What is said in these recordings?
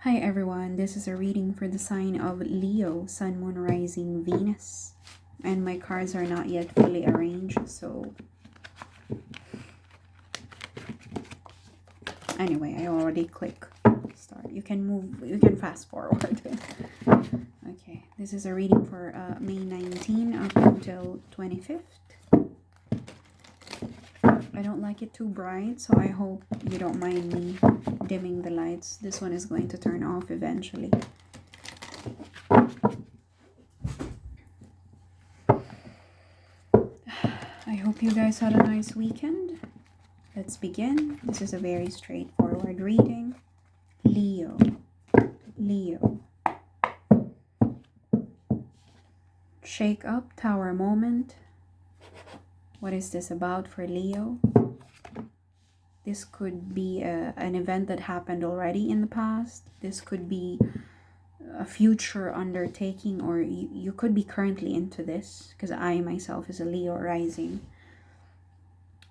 Hi everyone, this is a reading for the sign of Leo, Sun, Moon, Rising, Venus. And my cards are not yet fully arranged, so anyway, I already click start. You can fast forward. Okay, this is a reading for May 19 up until 25th. I don't like it too bright, so I hope you don't mind me dimming the lights. This one is going to turn off eventually. I hope you guys had a nice weekend. Let's begin. This is a very straightforward reading. Leo. Shake up, tower moment. What is this about for Leo? This could be an event that happened already in the past. This could be a future undertaking, or you could be currently into this, because I myself is a Leo rising.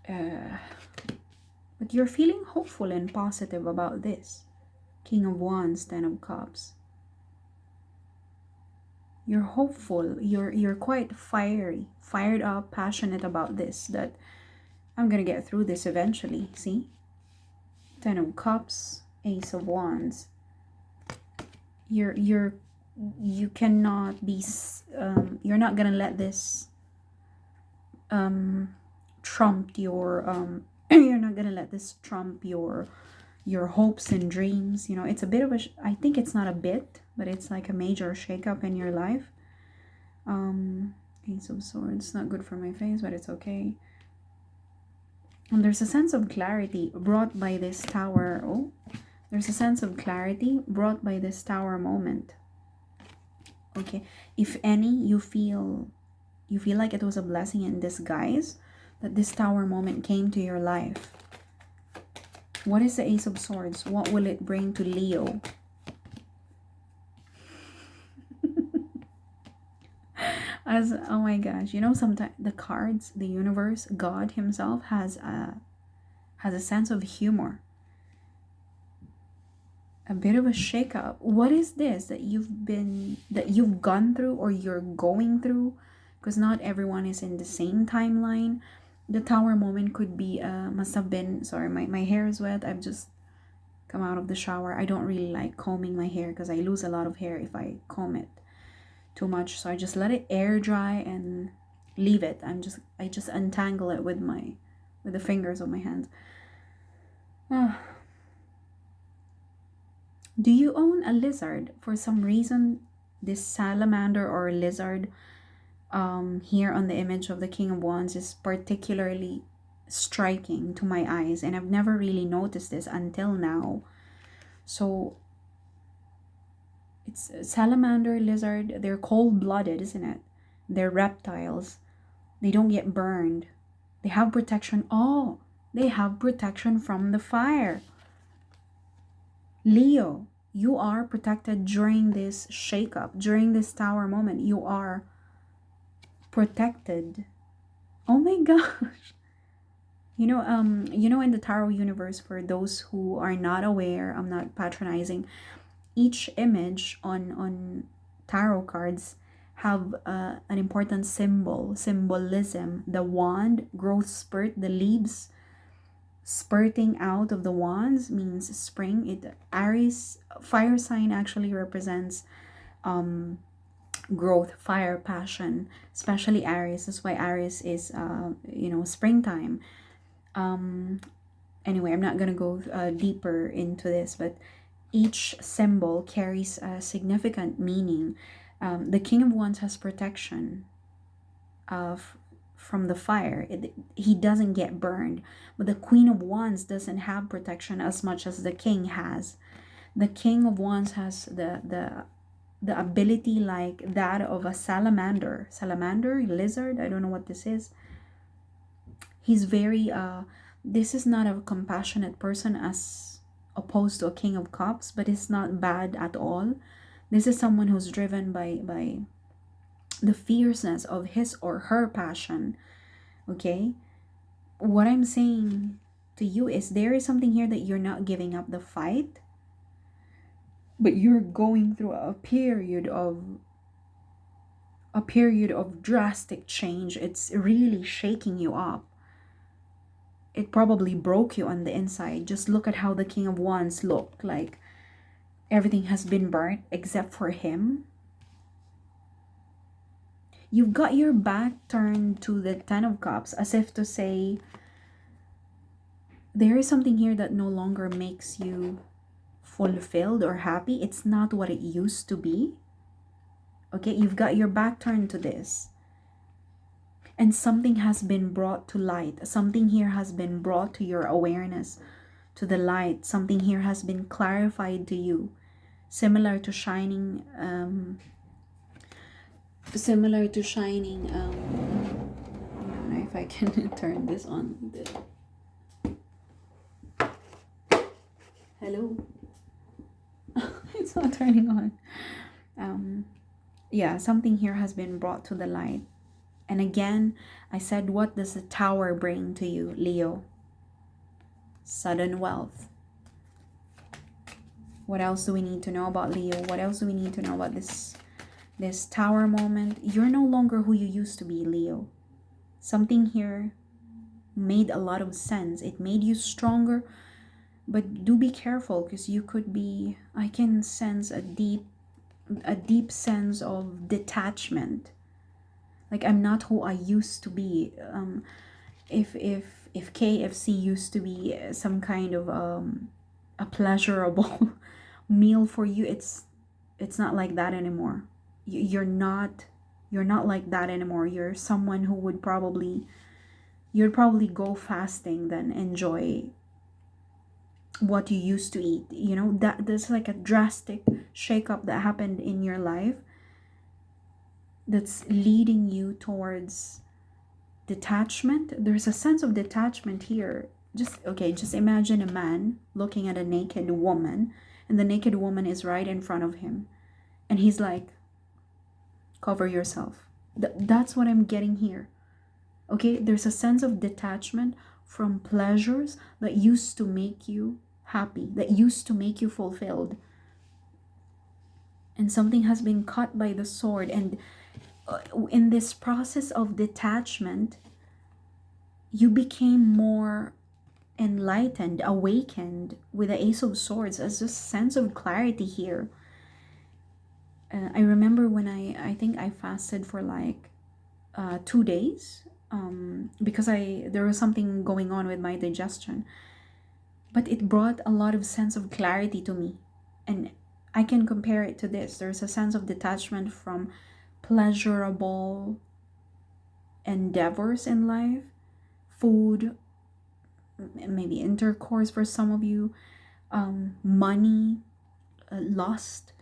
But you're feeling hopeful and positive about this. King of Wands, Ten of Cups. You're hopeful. You're quite fired up, passionate about this, that I'm gonna get through this eventually. See? Ten of Cups, Ace of Wands. You cannot be you're not gonna let this trump your you're not gonna let this trump your hopes and dreams. You know, it's a bit of a I think it's not a bit, but it's like a major shakeup in your life. Ace of Swords, not good for my face, but it's okay. And there's a sense of clarity brought by this tower. Oh, there's a sense of clarity brought by this tower moment. Okay, if any, you feel like it was a blessing in disguise that this tower moment came to your life. What is the Ace of Swords? What will it bring to Leo? Oh my gosh, you know, sometimes the cards, the universe, God himself has a sense of humor. A bit of a shakeup. What is this that you've gone through or you're going through? Because not everyone is in the same timeline. The tower moment could be must have been, sorry, my hair is wet. I've just come out of the shower. I don't really like combing my hair because I lose a lot of hair if I comb it too much, so I just let it air dry and leave it. I just untangle it with the fingers of my hands. Do you own a lizard? For some reason, this salamander or lizard here on the image of the King of Wands is particularly striking to my eyes, and I've never really noticed this until now. So it's salamander, lizard. They're cold-blooded, isn't it? They're reptiles. They don't get burned. They have protection. Oh, they have protection from the fire. Leo, you are protected during this shakeup, during this tower moment. You are protected. Oh my gosh. You know, in the tarot universe, for those who are not aware, I'm not patronizing, each image on tarot cards have an important symbolism. The wand, growth spurt, the leaves spurting out of the wands means spring. Aries fire sign actually represents growth, fire, passion, especially Aries. That's why Aries is springtime. Anyway, I'm not gonna go deeper into this, but each symbol carries a significant meaning. The King of Wands has protection from the fire. He doesn't get burned, but the Queen of Wands doesn't have protection as much as the King has. The King of Wands has the ability like that of a salamander, lizard. I don't know what this is. He's very this is not a compassionate person as opposed to a King of Cups, but it's not bad at all. This is someone who's driven by the fierceness of his or her passion. Okay, what I'm saying to you is there is something here that you're not giving up the fight. but you're going through a period of drastic change. It's really shaking you up. It probably broke you on the inside. Just look at how the King of Wands look. Like everything has been burnt except for him. You've got your back turned to the Ten of Cups, as if to say, there is something here that no longer makes you fulfilled or happy. It's not what it used to be. Okay, you've got your back turned to this. And something has been brought to light. Something here has been brought to your awareness, to the light. Something here has been clarified to you. Similar to shining, I don't know if I can turn this on. Hello. It's not turning on. Yeah, something here has been brought to the light. And again, I said, what does the Tower bring to you, Leo? Sudden wealth. What else do we need to know about Leo? What else do we need to know about this Tower moment? You're no longer who you used to be, Leo. Something here made a lot of sense. It made you stronger, but do be careful, because you could be, I can sense a deep sense of detachment. Like, I'm not who I used to be. If KFC used to be some kind of a pleasurable meal for you, it's not like that anymore. You're not like that anymore. You're someone who would probably go fasting than enjoy what you used to eat. You know, that's like a drastic shakeup that happened in your life, that's leading you towards detachment. There's a sense of detachment here. Just imagine a man looking at a naked woman, and the naked woman is right in front of him, and he's like, cover yourself. That's what I'm getting here. Okay, there's a sense of detachment from pleasures that used to make you happy, that used to make you fulfilled, and something has been cut by the sword. And in this process of detachment, you became more enlightened, awakened with the Ace of Swords, as a sense of clarity here. I remember when I think I fasted for like 2 days, because there was something going on with my digestion, but it brought a lot of sense of clarity to me. And I can compare it to this. There's a sense of detachment from pleasurable endeavors in life, food, maybe intercourse for some of you, money, lust,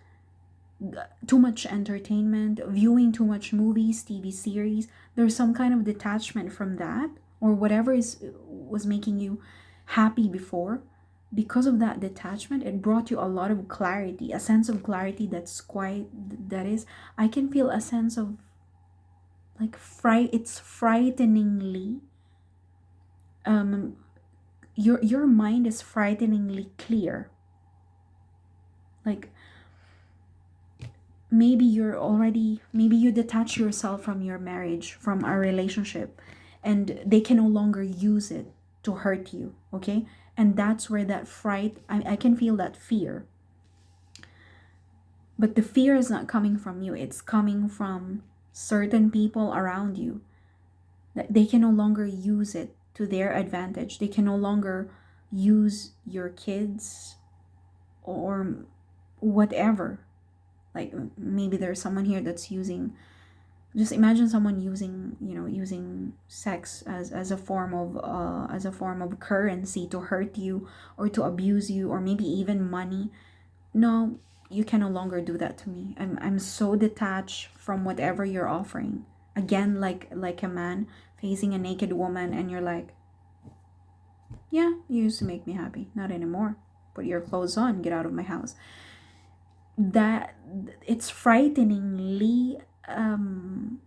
too much entertainment, viewing too much movies, TV series. There's some kind of detachment from that, or whatever was making you happy before. Because of that detachment, it brought you a lot of clarity, a sense of clarity I can feel a sense of like it's frighteningly, your mind is frighteningly clear. Like, maybe you detach yourself from your marriage, from a relationship, and they can no longer use it to hurt you. Okay, and that's where that fright, I can feel that fear. But the fear is not coming from you, it's coming from certain people around you, that they can no longer use it to their advantage. They can no longer use your kids or whatever. Like, maybe there's someone here that's using, just imagine someone using sex as a form of currency to hurt you or to abuse you, or maybe even money. No, you can no longer do that to me. I'm so detached from whatever you're offering. Again, like a man facing a naked woman, and you're like, yeah, you used to make me happy, not anymore. Put your clothes on, get out of my house. That it's frighteningly accurate.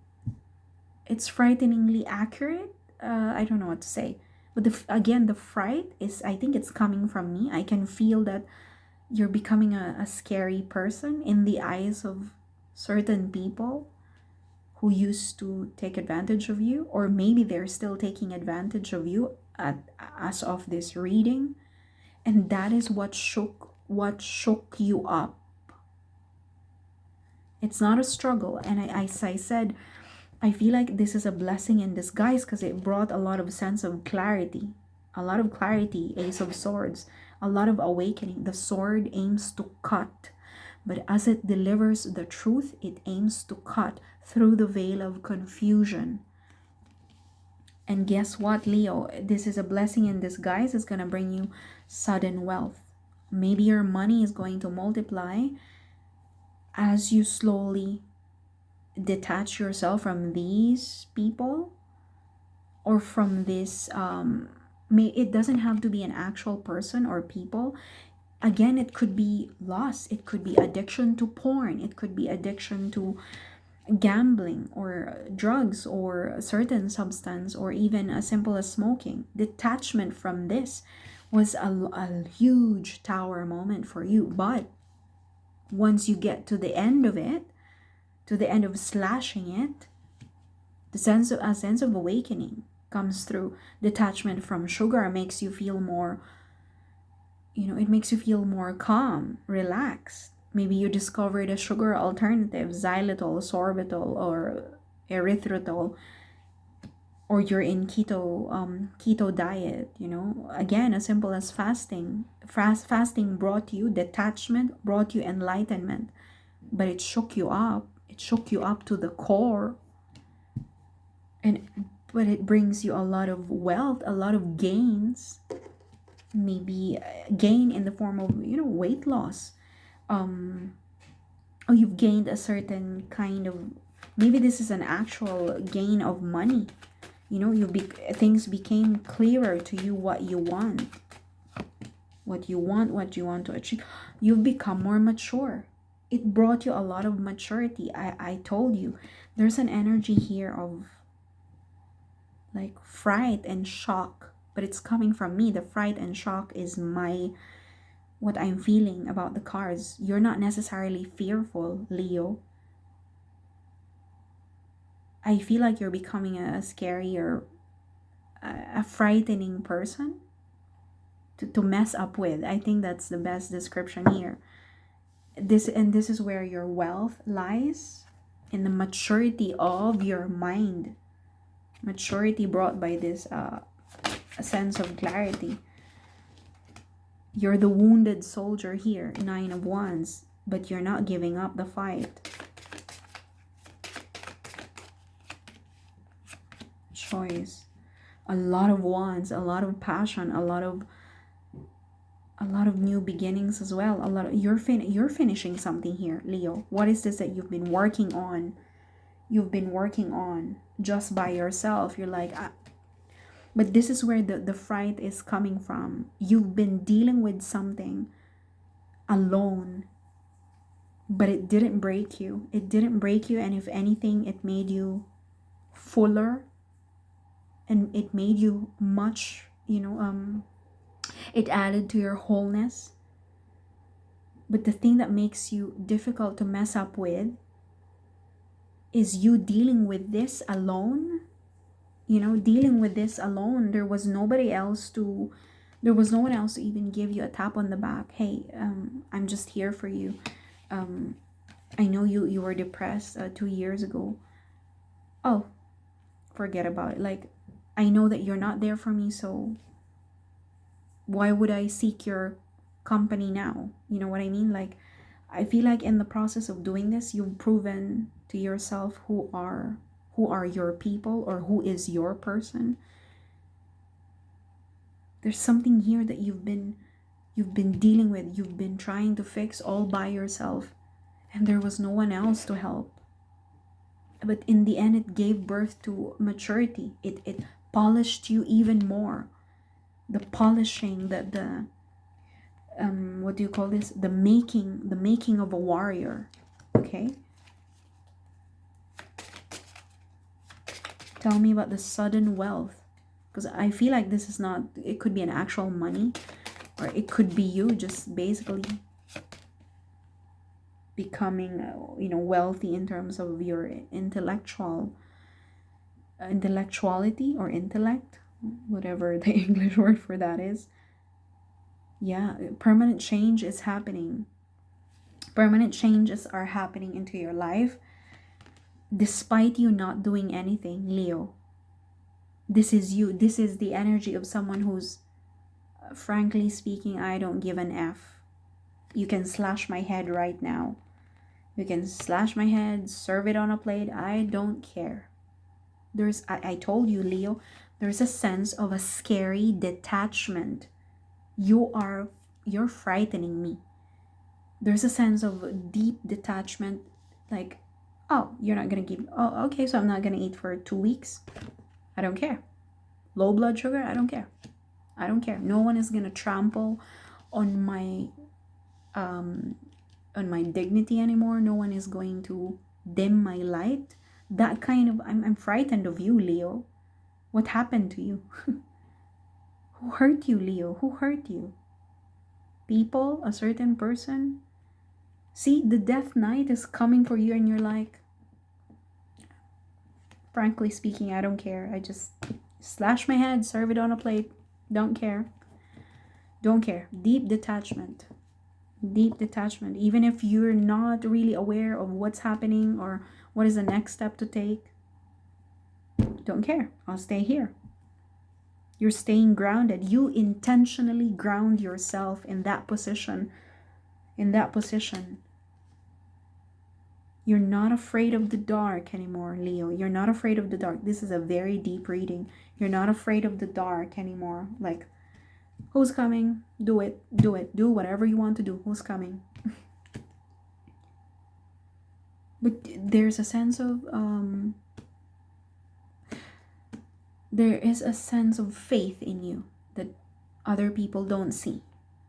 I don't know what to say, but again, the fright is, I think it's coming from me. I can feel that you're becoming a scary person in the eyes of certain people who used to take advantage of you, or maybe they're still taking advantage of you as of this reading. And that is what shook you up. It's not a struggle. And as I said, I feel like this is a blessing in disguise because it brought a lot of sense of clarity. A lot of clarity, Ace of Swords. A lot of awakening. The sword aims to cut, but as it delivers the truth, it aims to cut through the veil of confusion. And guess what, Leo? This is a blessing in disguise. It's going to bring you sudden wealth. Maybe your money is going to multiply as you slowly detach yourself from these people, or from this it doesn't have to be an actual person or people. Again, it could be loss, it could be addiction to porn, it could be addiction to gambling or drugs or a certain substance, or even as simple as smoking. Detachment from this was a huge tower moment for you. But once you get to the end of it, to the end of slashing it, a sense of awakening comes through. Detachment from sugar makes you feel more, it makes you feel more calm, relaxed. Maybe you discovered a sugar alternative, xylitol, sorbitol, or erythritol, or you're in keto diet. Again, as simple as fasting. Fasting brought you detachment, brought you enlightenment, but it shook you up. It shook you up to the core. But it brings you a lot of wealth, a lot of gains. Maybe gain in the form of weight loss. Or you've gained a certain kind of, maybe this is an actual gain of money. Things became clearer to you, what you want to achieve. You've become more mature. It brought you a lot of maturity. I told you, there's an energy here of like fright and shock, but it's coming from me. The fright and shock is what I'm feeling about the cards. You're not necessarily fearful, Leo. I feel like you're becoming a scary or a frightening person to mess up with. I think that's the best description here. This is where your wealth lies, in the maturity of your mind. Maturity brought by this a sense of clarity. You're the wounded soldier here, 9 of Wands, but you're not giving up the fight. Choice. A lot of wands, a lot of passion, a lot of new beginnings as well. You're finishing something here, Leo. What is this that you've been working on? You've been working on just by yourself. You're like, but this is where the fright is coming from. You've been dealing with something alone, but it didn't break you. It didn't break you, and if anything, it made you fuller, and it made you much, it added to your wholeness. But the thing that makes you difficult to mess up with is you dealing with this alone. Dealing with this alone. There was no one else to even give you a tap on the back. Hey, I'm just here for you. I know you were depressed 2 years ago. Oh, forget about it. Like, I know that you're not there for me, so why would I seek your company now? You know what I mean? Like, I feel like in the process of doing this, you've proven to yourself who are your people, or who is your person. There's something here that you've been dealing with, you've been trying to fix all by yourself, and there was no one else to help. But in the end, it gave birth to maturity. It polished you even more. The polishing, the what do you call this? The making of a warrior. Okay? Tell me about the sudden wealth. Because I feel like this is not, it could be an actual money, or it could be you just basically becoming wealthy in terms of your intellectuality or intellect, whatever the English word for that is. Yeah, permanent change is happening. Permanent changes are happening into your life despite you not doing anything, Leo. This is you. This is the energy of someone who's, frankly speaking, I don't give an F. You can slash my head right now. You can slash my head, serve it on a plate. I don't care. I told you, Leo, there's a sense of a scary detachment. You're frightening me. There's a sense of deep detachment, like, oh, you're not gonna give, oh, okay, so I'm not gonna eat for 2 weeks. I don't care. Low blood sugar, I don't care. I don't care. No one is gonna trample on my dignity anymore. No one is going to dim my light. That kind of, I'm frightened of you, Leo. What happened to you? Who hurt you, Leo? Who hurt you? People, a certain person? See, the death knight is coming for you and you're like, frankly speaking, I don't care. I just slash my head, serve it on a plate. Don't care. Don't care. Deep detachment. Deep detachment. Even if you're not really aware of what's happening or what is the next step to take, don't care. I'll stay here. You're staying grounded. You intentionally ground yourself in that position. In that position. You're not afraid of the dark anymore, Leo. You're not afraid of the dark. This is a very deep reading. You're not afraid of the dark anymore. Like, who's coming? Do it. Do it. Do whatever you want to do. Who's coming? But there's a sense of there is a sense of faith in you that other people don't see.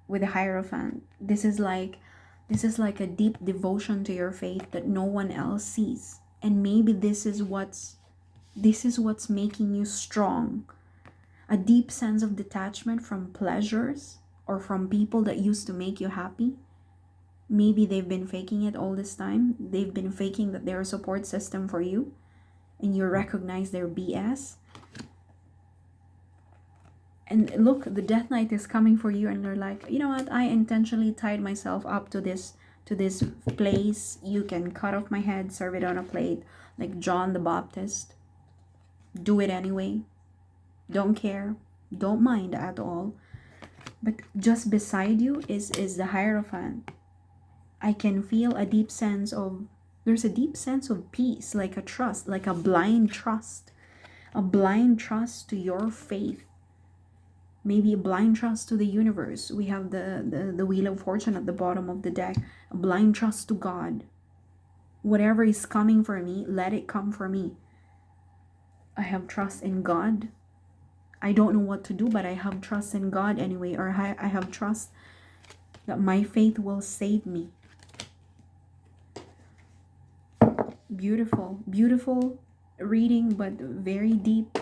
With the Hierophant, this is like a deep devotion to your faith that no one else sees. And maybe this is what's making you strong. A deep sense of detachment from pleasures or from people that used to make you happy. Maybe they've been faking it all this time. They've been faking that they're a support system for you, and you recognize their BS. And look, the Death Knight is coming for you, and they're like, you know what? I intentionally tied myself up to this place. You can cut off my head, serve it on a plate, like John the Baptist. Do it anyway. Don't care. Don't mind at all. But just beside you is the Hierophant. I can feel a deep sense of, there's a deep sense of peace, like a trust, like a blind trust to your faith. Maybe a blind trust to the universe. We have the Wheel of Fortune at the bottom of the deck. A blind trust to God. Whatever is coming for me, let it come for me. I have trust in God. I don't know what to do, but I have trust in God anyway. Or I have trust that my faith will save me. Beautiful, beautiful reading, but very deep.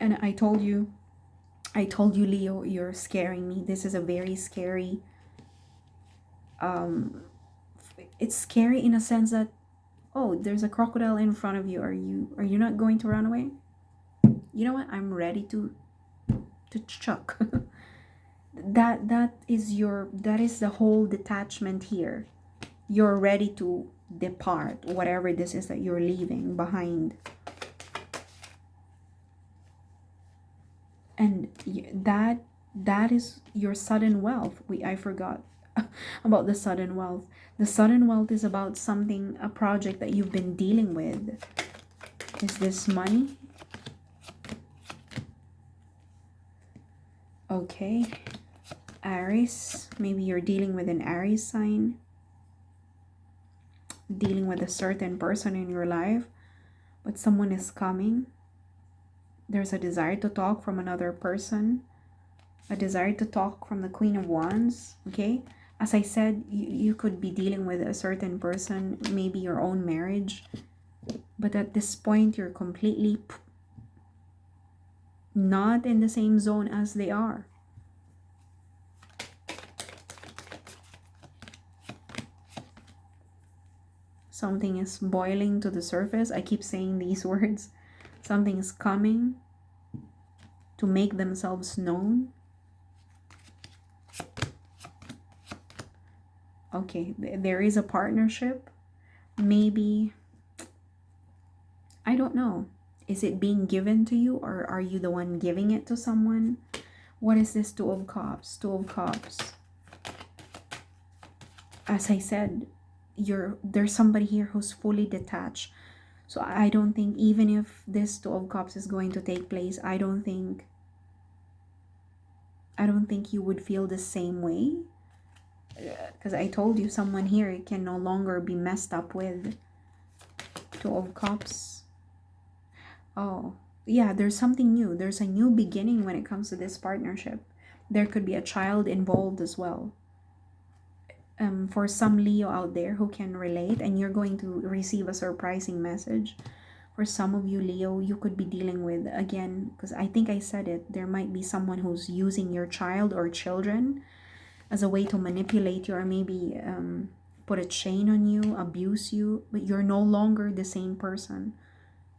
And I told you, Leo, you're scaring me. This is a very scary, it's scary in a sense that, oh, there's a crocodile in front of you. Are you not going to run away? You know what? I'm ready to chuck. that is the whole detachment here. You're ready to depart, whatever this is that you're leaving behind. And that is your sudden wealth. I forgot about the sudden wealth. The sudden wealth is about something, a project that you've been dealing with. Is this money? Okay. Aries. Maybe you're dealing with an Aries sign. Dealing with a certain person in your life. But someone is coming. There's a desire to talk from another person. A desire to talk from the Queen of Wands. Okay. As I said, you could be dealing with a certain person. Maybe your own marriage. But at this point, you're completely not in the same zone as they are. Something is boiling to the surface. I keep saying these words. Something is coming to make themselves known. Okay, there is a partnership. Maybe, I don't know. Is it being given to you, or are you the one giving it to someone? What is this Two of Cups? Two of Cups. As I said, there's somebody here who's fully detached. So I don't think, even if this Two of Cups is going to take place, I don't think you would feel the same way. Because I told you, someone here can no longer be messed up with. Two of Cups. Oh, yeah, there's something new. There's a new beginning when it comes to this partnership. There could be a child involved as well. For some Leo out there who can relate, and you're going to receive a surprising message. For some of you, Leo, you could be dealing with, again, because I think I said it, there might be someone who's using your child or children as a way to manipulate you, or maybe put a chain on you, abuse you. But you're no longer the same person.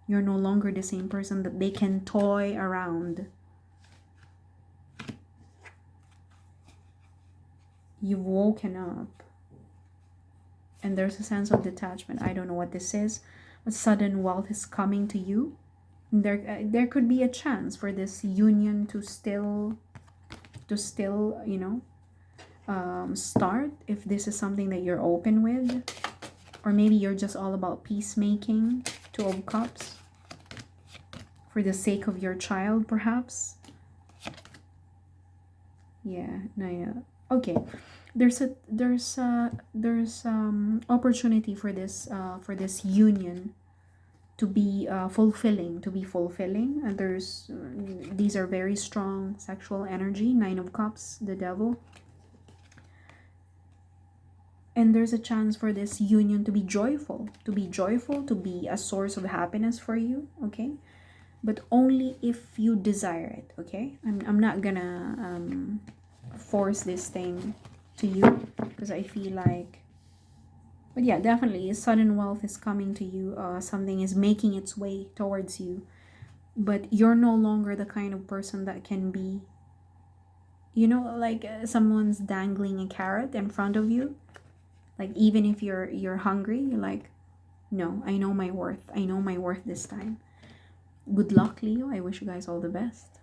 You're no longer the same person that they can toy around. You've woken up. And there's a sense of detachment. I don't know what this is. But sudden wealth is coming to you. There could be a chance for this union to still start, if this is something that you're open with. Or maybe you're just all about peacemaking. Two of Cups. For the sake of your child, perhaps. Yeah, no. Okay, there's opportunity for this union to be fulfilling, and these are very strong sexual energy. Nine of Cups, the Devil. And there's a chance for this union to be joyful, to be a source of happiness for you, okay? But only if you desire it, okay? I'm not gonna force this thing to you, because I feel like, but yeah, definitely sudden wealth is coming to you. Something is making its way towards you, but you're no longer the kind of person that can be, like someone's dangling a carrot in front of you. Like, even if you're hungry, you're like, no, I know my worth this time. Good luck, Leo. I wish you guys all the best.